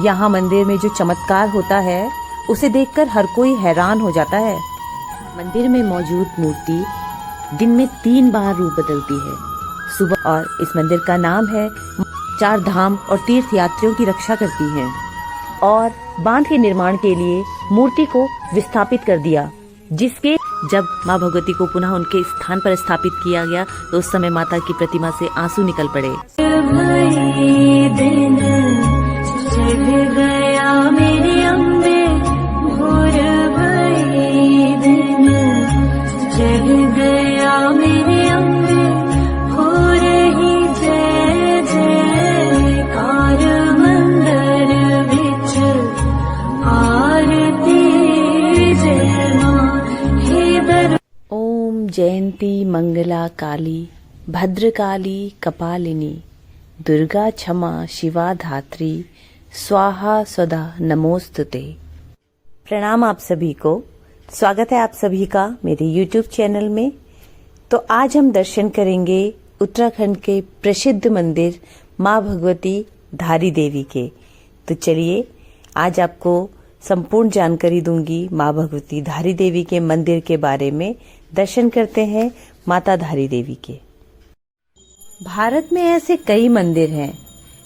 यहाँ मंदिर में जो चमत्कार होता है उसे देखकर हर कोई हैरान हो जाता है। मंदिर में मौजूद मूर्ति दिन में 3 बार रूप बदलती है सुबह, और इस मंदिर का नाम है 4 धाम और तीर्थ यात्रियों की रक्षा करती है। और बांध के निर्माण के लिए मूर्ति को विस्थापित कर दिया, जिसके जब माँ भगवती को पुनः उनके स्थान पर स्थापित किया गया तो उस समय माता की प्रतिमा से आंसू निकल पड़े। जयंती मंगला काली भद्रकाली कपालिनी दुर्गा क्षमा शिवा धात्री स्वाहा स्वधा नमोस्तुते। प्रणाम आप सभी को, स्वागत है आप सभी का मेरे YouTube चैनल में। तो आज हम दर्शन करेंगे उत्तराखंड के प्रसिद्ध मंदिर माँ भगवती धारी देवी के। तो चलिए आज आपको संपूर्ण जानकारी दूंगी माँ भगवती धारी देवी के मंदिर के बारे में। दर्शन करते हैं माता धारी देवी के। भारत में ऐसे कई मंदिर हैं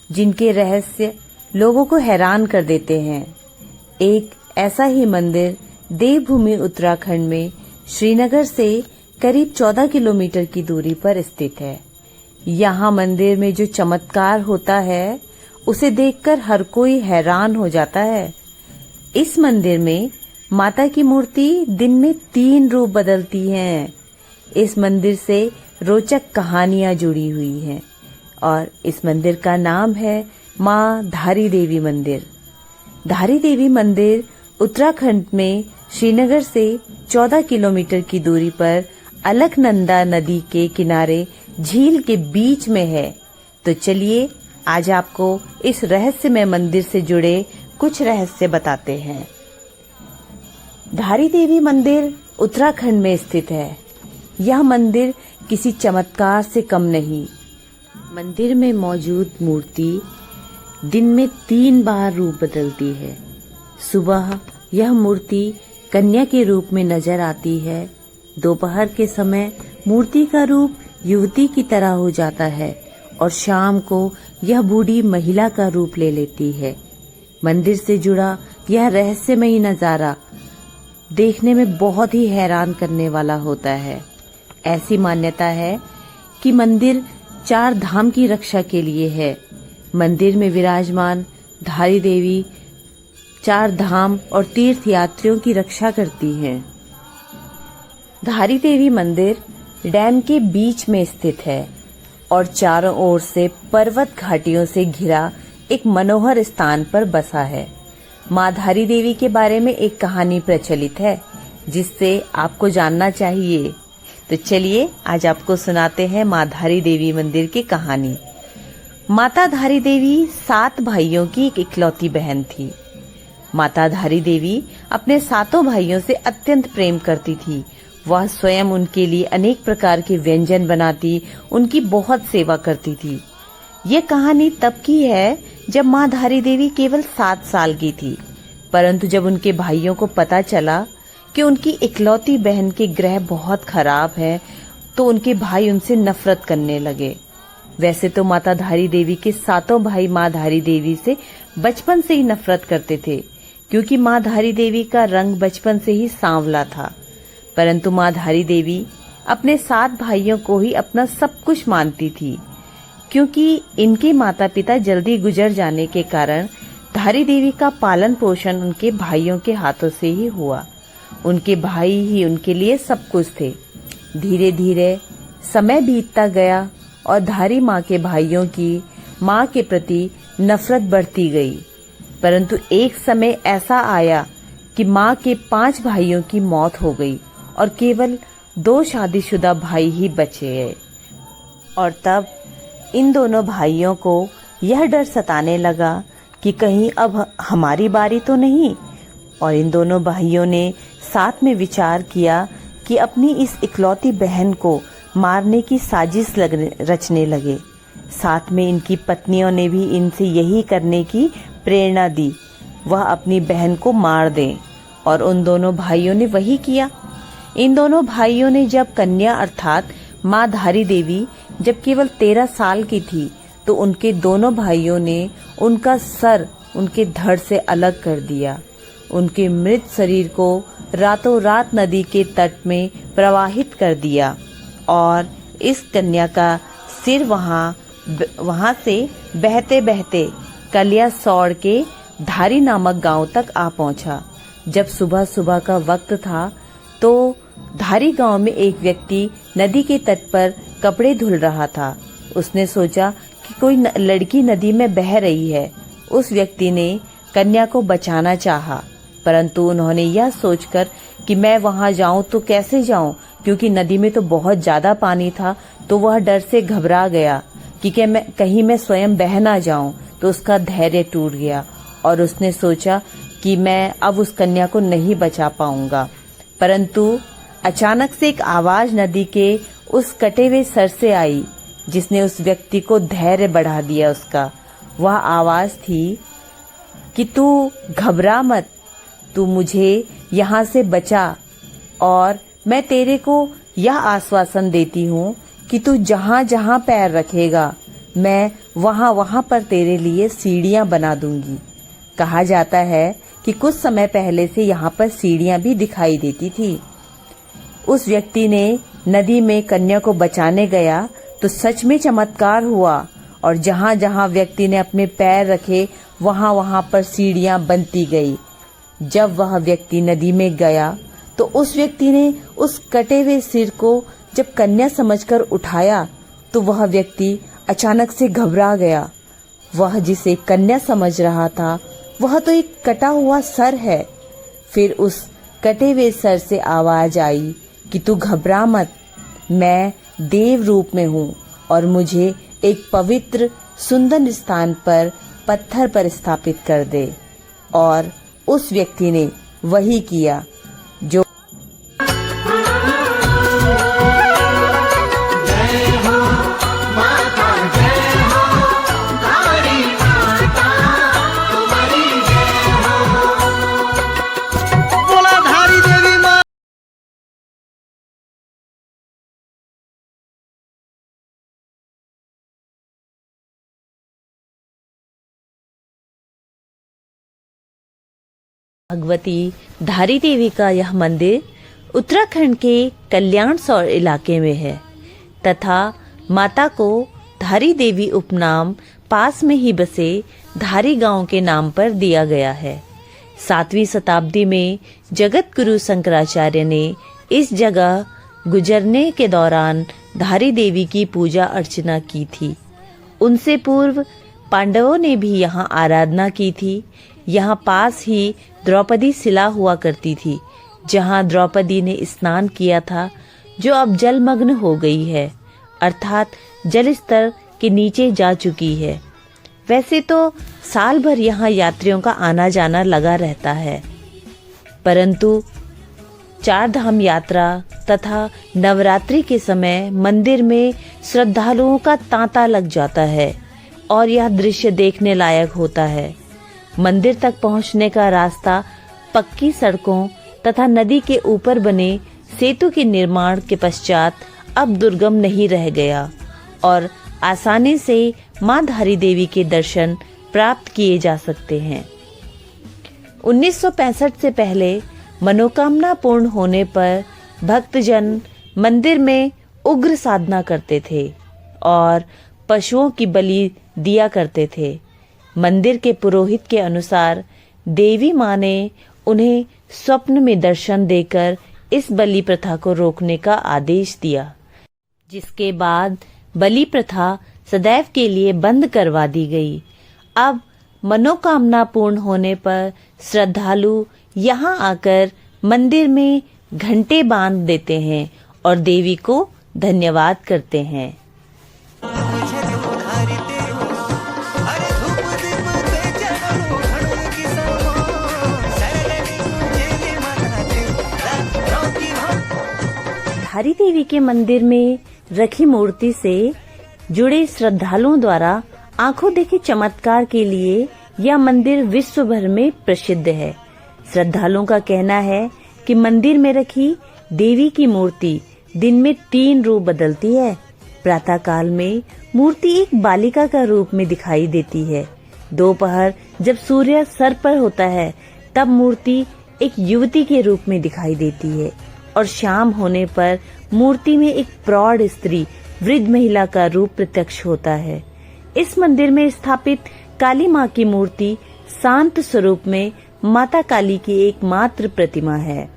जिनके रहस्य लोगों को हैरान कर देते हैं। एक ऐसा ही मंदिर देवभूमि उत्तराखंड में श्रीनगर से करीब 14 किलोमीटर की दूरी पर स्थित है। यहाँ मंदिर में जो चमत्कार होता है उसे देखकर हर कोई हैरान हो जाता है। इस मंदिर में माता की मूर्ति दिन में 3 रूप बदलती हैं। इस मंदिर से रोचक कहानियां जुड़ी हुई हैं और इस मंदिर का नाम है माँ धारी देवी मंदिर। धारी देवी मंदिर उत्तराखंड में श्रीनगर से 14 किलोमीटर की दूरी पर अलकनंदा नदी के किनारे झील के बीच में है। तो चलिए आज आपको इस रहस्यमय मंदिर से जुड़े कुछ रहस्य बताते हैं। धारी देवी मंदिर उत्तराखंड में स्थित है। यह मंदिर किसी चमत्कार से कम नहीं। मंदिर में मौजूद मूर्ति दिन में 3 बार रूप बदलती है। सुबह यह मूर्ति कन्या के रूप में नजर आती है। दोपहर के समय मूर्ति का रूप युवती की तरह हो जाता है और शाम को यह बूढ़ी महिला का रूप ले लेती है। मंदिर से जुड़ा यह रहस्यमयी नजारा देखने में बहुत ही हैरान करने वाला होता है। ऐसी मान्यता है कि मंदिर 4 धाम की रक्षा के लिए है। मंदिर में विराजमान धारी देवी 4 धाम और तीर्थ यात्रियों की रक्षा करती हैं। धारी देवी मंदिर डैम के बीच में स्थित है और चारों ओर से पर्वत घाटियों से घिरा एक मनोहर स्थान पर बसा है। माँ धारी देवी के बारे में एक कहानी प्रचलित है जिससे आपको जानना चाहिए। तो चलिए आज आपको सुनाते हैं माँ धारी देवी मंदिर की कहानी। माता धारी देवी 7 भाइयों की एक इकलौती बहन थी। माता धारी देवी अपने 7 भाइयों से अत्यंत प्रेम करती थी। वह स्वयं उनके लिए अनेक प्रकार के व्यंजन बनाती, उनकी बहुत सेवा करती थी। ये कहानी तब की है जब माँ धारी देवी केवल 7 साल की थी। परंतु जब उनके भाइयों को पता चला कि उनकी इकलौती बहन के ग्रह बहुत खराब हैं, तो उनके भाई उनसे नफरत करने लगे। वैसे तो माता धारी देवी के 7 भाई माँ धारी देवी से बचपन से ही नफरत करते थे, क्योंकि माँ धारी देवी का रंग बचपन से ही सांवला था। परंतु माँ धारी देवी अपने 7 भाइयों को ही अपना सब कुछ मानती थी। क्योंकि इनके माता पिता जल्दी गुजर जाने के कारण धारी देवी का पालन पोषण उनके भाइयों के हाथों से ही हुआ। उनके भाई ही उनके लिए सब कुछ थे। धीरे धीरे समय बीतता गया और धारी माँ के भाइयों की माँ के प्रति नफरत बढ़ती गई। परंतु एक समय ऐसा आया कि माँ के 5 भाइयों की मौत हो गई और केवल 2 शादीशुदा भाई ही बचे। और तब इन दोनों भाइयों को यह डर सताने लगा कि कहीं अब हमारी बारी तो नहीं। और इन दोनों भाइयों ने साथ में विचार किया कि अपनी इस इकलौती बहन को मारने की साजिश रचने लगे। साथ में इनकी पत्नियों ने भी इनसे यही करने की प्रेरणा दी वह अपनी बहन को मार दें, और उन दोनों भाइयों ने वही किया। इन दोनों भाइयों ने जब कन्या अर्थात माँ धारी देवी जब केवल 13 साल की थी तो उनके दोनों भाइयों ने उनका सर उनके धड़ से अलग कर दिया। उनके मृत शरीर को रातों रात नदी के तट में प्रवाहित कर दिया और इस कन्या का सिर वहां से बहते बहते कलियासौड़ के धारी नामक गांव तक आ पहुंचा। जब सुबह सुबह का वक्त था तो धारी गांव में एक व्यक्ति नदी के तट पर कपड़े धुल रहा था। उसने सोचा कि कोई लड़की नदी में बह रही है। उस व्यक्ति ने कन्या को बचाना चाहा, परंतु उन्होंने यह सोचकर कि मैं वहां जाऊं तो कैसे जाऊं, क्योंकि नदी में तो बहुत ज्यादा पानी था, तो वह डर से घबरा गया कि कहीं मैं स्वयं बह ना जाऊं। तो उसका धैर्य टूट गया और उसने सोचा कि मैं अब उस कन्या को नहीं बचा पाऊंगा। परंतु अचानक से एक आवाज नदी के उस कटे हुए सर से आई जिसने उस व्यक्ति को धैर्य बढ़ा दिया। उसका वह आवाज थी कि तू घबरा मत, तू मुझे यहाँ से बचा और मैं तेरे को यह आश्वासन देती हूँ कि तू जहाँ जहाँ पैर रखेगा मैं वहाँ वहाँ पर तेरे लिए सीढ़ियाँ बना दूंगी। कहा जाता है कि कुछ समय पहले से यहाँ पर सीढ़ियाँ भी दिखाई देती थी। उस व्यक्ति ने नदी में कन्या को बचाने गया तो सच में चमत्कार हुआ और जहाँ जहाँ व्यक्ति ने अपने पैर रखे वहाँ वहाँ पर सीढ़ियाँ बनती गई। जब वह व्यक्ति नदी में गया तो उस व्यक्ति ने उस कटे हुए सिर को जब कन्या समझकर उठाया तो वह व्यक्ति अचानक से घबरा गया। वह जिसे कन्या समझ रहा था वह तो एक कटा हुआ सर है। फिर उस कटे हुए सर से आवाज आई कि तू घबरा मत, मैं देव रूप में हूँ और मुझे एक पवित्र सुंदर स्थान पर पत्थर पर स्थापित कर दे। और उस व्यक्ति ने वही किया जो भगवती धारी देवी का यह मंदिर उत्तराखंड के कल्याणसौर इलाके में है तथा माता को धारी देवी उपनाम पास में ही बसे धारी गांव के नाम पर दिया गया है। 7वीं शताब्दी में जगत गुरु शंकराचार्य ने इस जगह गुजरने के दौरान धारी देवी की पूजा अर्चना की थी। उनसे पूर्व पांडवों ने भी यहाँ आराधना की थी। यहाँ पास ही द्रौपदी शिला हुआ करती थी जहाँ द्रौपदी ने स्नान किया था, जो अब जलमग्न हो गई है, अर्थात जल स्तर के नीचे जा चुकी है। वैसे तो साल भर यहाँ यात्रियों का आना जाना लगा रहता है, परंतु 4 धाम यात्रा तथा नवरात्रि के समय मंदिर में श्रद्धालुओं का तांता लग जाता है और यह दृश्य देखने लायक होता है। मंदिर तक पहुंचने का रास्ता पक्की सड़कों तथा नदी के ऊपर बने सेतु के निर्माण के पश्चात अब दुर्गम नहीं रह गया और आसानी से मां धारी देवी के दर्शन प्राप्त किए जा सकते हैं। 1965 से पहले मनोकामना पूर्ण होने पर भक्तजन मंदिर में उग्र साधना करते थे और पशुओं की बलि दिया करते थे। मंदिर के पुरोहित के अनुसार देवी मां ने उन्हें स्वप्न में दर्शन देकर इस बलि प्रथा को रोकने का आदेश दिया, जिसके बाद बलि प्रथा सदैव के लिए बंद करवा दी गई। अब मनोकामना पूर्ण होने पर श्रद्धालु यहाँ आकर मंदिर में घंटे बांध देते हैं और देवी को धन्यवाद करते हैं। धारी देवी के मंदिर में रखी मूर्ति से जुड़े श्रद्धालुओं द्वारा आंखों देखे चमत्कार के लिए यह मंदिर विश्व भर में प्रसिद्ध है। श्रद्धालुओं का कहना है कि मंदिर में रखी देवी की मूर्ति दिन में 3 रूप बदलती है। प्रातः काल में मूर्ति एक बालिका का रूप में दिखाई देती है। दोपहर जब सूर्य सर पर होता है तब मूर्ति एक युवती के रूप में दिखाई देती है और शाम होने पर मूर्ति में एक प्रौढ़ स्त्री वृद्ध महिला का रूप प्रत्यक्ष होता है। इस मंदिर में स्थापित काली मां की मूर्ति शांत स्वरूप में माता काली की एकमात्र प्रतिमा है।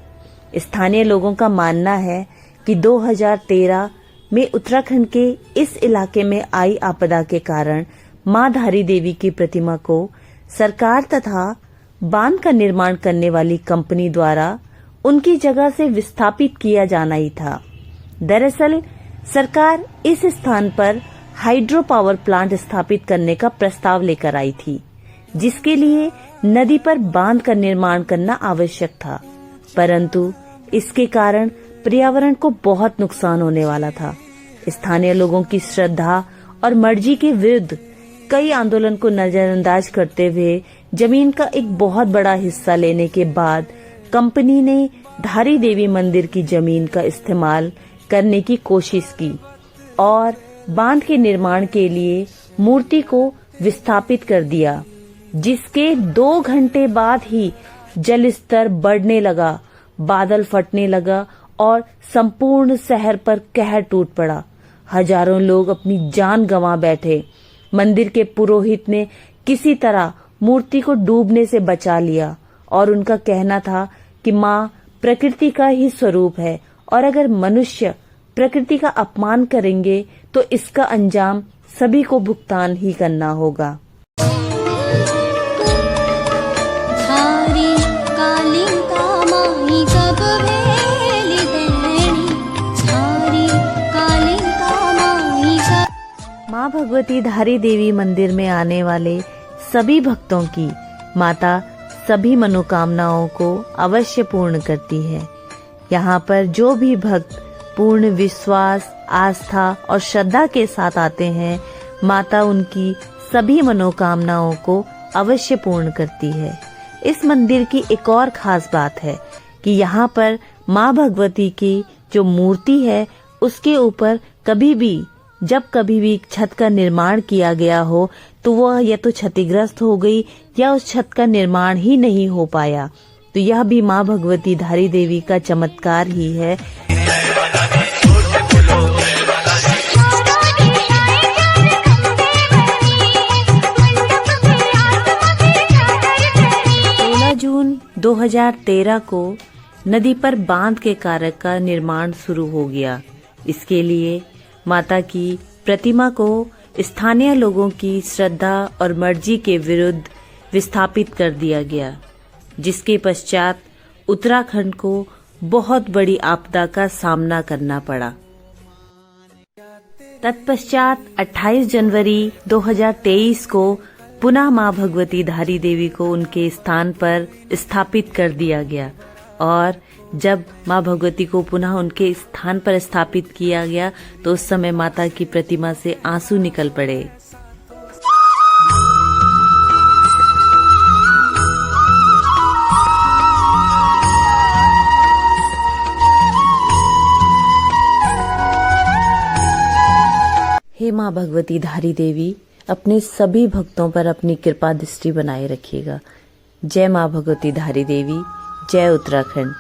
स्थानीय लोगों का मानना है कि 2013 में उत्तराखंड के इस इलाके में आई आपदा के कारण मां धारी देवी की प्रतिमा को सरकार तथा बांध का निर्माण करने वाली कंपनी द्वारा उनकी जगह से विस्थापित किया जाना ही था। दरअसल सरकार इस स्थान पर हाइड्रो पावर प्लांट स्थापित करने का प्रस्ताव लेकर आई थी, जिसके लिए नदी पर बांध का निर्माण करना आवश्यक था, परंतु इसके कारण पर्यावरण को बहुत नुकसान होने वाला था। स्थानीय लोगों की श्रद्धा और मर्जी के विरुद्ध कई आंदोलन को नजरअंदाज करते हुए जमीन का एक बहुत बड़ा हिस्सा लेने के बाद कंपनी ने धारी देवी मंदिर की जमीन का इस्तेमाल करने की कोशिश की और बांध के निर्माण के लिए मूर्ति को विस्थापित कर दिया, जिसके 2 घंटे बाद ही जल स्तर बढ़ने लगा, बादल फटने लगा और संपूर्ण शहर पर कहर टूट पड़ा। हजारों लोग अपनी जान गंवा बैठे। मंदिर के पुरोहित ने किसी तरह मूर्ति को डूबने से बचा लिया और उनका कहना था कि मां प्रकृति का ही स्वरूप है और अगर मनुष्य प्रकृति का अपमान करेंगे तो इसका अंजाम सभी को भुगतान ही करना होगा। माँ भगवती धारी देवी मंदिर में आने वाले सभी भक्तों की माता सभी मनोकामनाओं को अवश्य पूर्ण करती है। यहाँ पर जो भी भक्त पूर्ण विश्वास, आस्था और श्रद्धा के साथ आते हैं, माता उनकी सभी मनोकामनाओं को अवश्य पूर्ण करती है। इस मंदिर की एक और खास बात है कि यहाँ पर माँ भगवती की जो मूर्ति है उसके ऊपर जब कभी भी छत का निर्माण किया गया हो तो वह या तो क्षतिग्रस्त हो गई या उस छत का निर्माण ही नहीं हो पाया। तो यह भी माँ भगवती धारी देवी का चमत्कार ही है। जून 2013 को नदी पर बांध के कार्य का निर्माण शुरू हो गया। इसके लिए माता की प्रतिमा को स्थानीय लोगों की श्रद्धा और मर्जी के विरुद्ध विस्थापित कर दिया गया, जिसके पश्चात उत्तराखंड को बहुत बड़ी आपदा का सामना करना पड़ा। तत्पश्चात 28 जनवरी 2023 को पुनः मां भगवती धारी देवी को उनके स्थान पर स्थापित कर दिया गया और जब मां भगवती को पुनः उनके स्थान पर स्थापित किया गया तो उस समय माता की प्रतिमा से आंसू निकल पड़े। हे मां भगवती धारी देवी, अपने सभी भक्तों पर अपनी कृपा दृष्टि बनाए रखिएगा। जय मां भगवती धारी देवी, जय उत्तराखंड।